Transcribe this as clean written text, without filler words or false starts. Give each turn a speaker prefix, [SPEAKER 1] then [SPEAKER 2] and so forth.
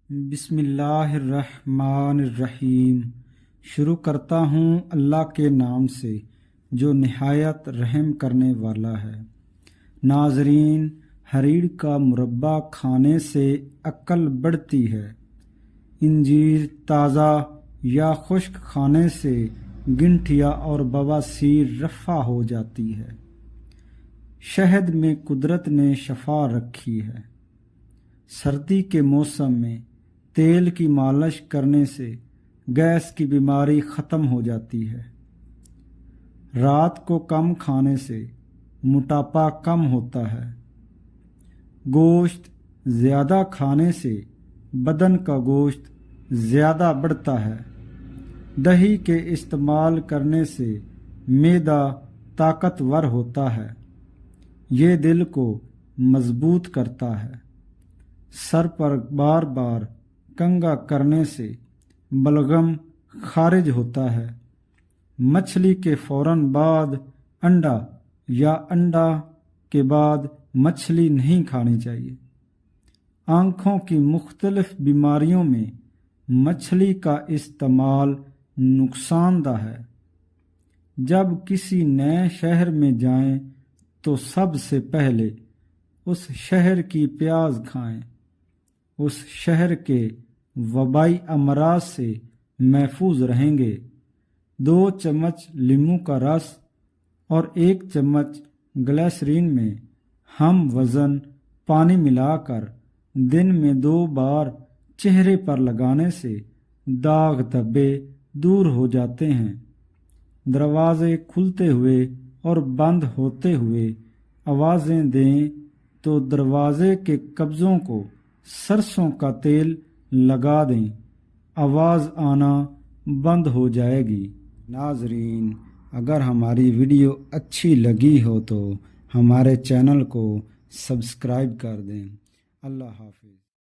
[SPEAKER 1] بسم اللہ الرحمن الرحیم۔ شروع کرتا ہوں اللہ کے نام سے جو نہایت رحم کرنے والا ہے۔ ناظرین، ہریڑ کا مربع کھانے سے عقل بڑھتی ہے۔ انجیر تازہ یا خشک کھانے سے گنٹھیا اور بواسیر رفع ہو جاتی ہے۔ شہد میں قدرت نے شفا رکھی ہے۔ سردی کے موسم میں تیل کی مالش کرنے سے گیس کی بیماری ختم ہو جاتی ہے۔ رات کو کم کھانے سے موٹاپا کم ہوتا ہے۔ گوشت زیادہ کھانے سے بدن کا گوشت زیادہ بڑھتا ہے۔ دہی کے استعمال کرنے سے معدہ طاقتور ہوتا ہے۔ یہ دل کو مضبوط کرتا ہے۔ سر پر بار بار کنگھا کرنے سے بلغم خارج ہوتا ہے۔ مچھلی کے فوراً بعد انڈا یا انڈا کے بعد مچھلی نہیں کھانی چاہیے۔ آنکھوں کی مختلف بیماریوں میں مچھلی کا استعمال نقصان دہ ہے۔ جب کسی نئے شہر میں جائیں تو سب سے پہلے اس شہر کی پیاز کھائیں۔ اس شہر کے وبائی امراض سے محفوظ رہیں گے۔ 2 چمچ لیموں کا رس اور 1 چمچ گلیسرین میں ہم وزن پانی ملا کر دن میں 2 بار چہرے پر لگانے سے داغ دھبے دور ہو جاتے ہیں۔ دروازے کھلتے ہوئے اور بند ہوتے ہوئے آوازیں دیں تو دروازے کے قبضوں کو سرسوں کا تیل لگا دیں، آواز آنا بند ہو جائے گی۔ ناظرین، اگر ہماری ویڈیو اچھی لگی ہو تو ہمارے چینل کو سبسکرائب کر دیں۔ اللہ حافظ۔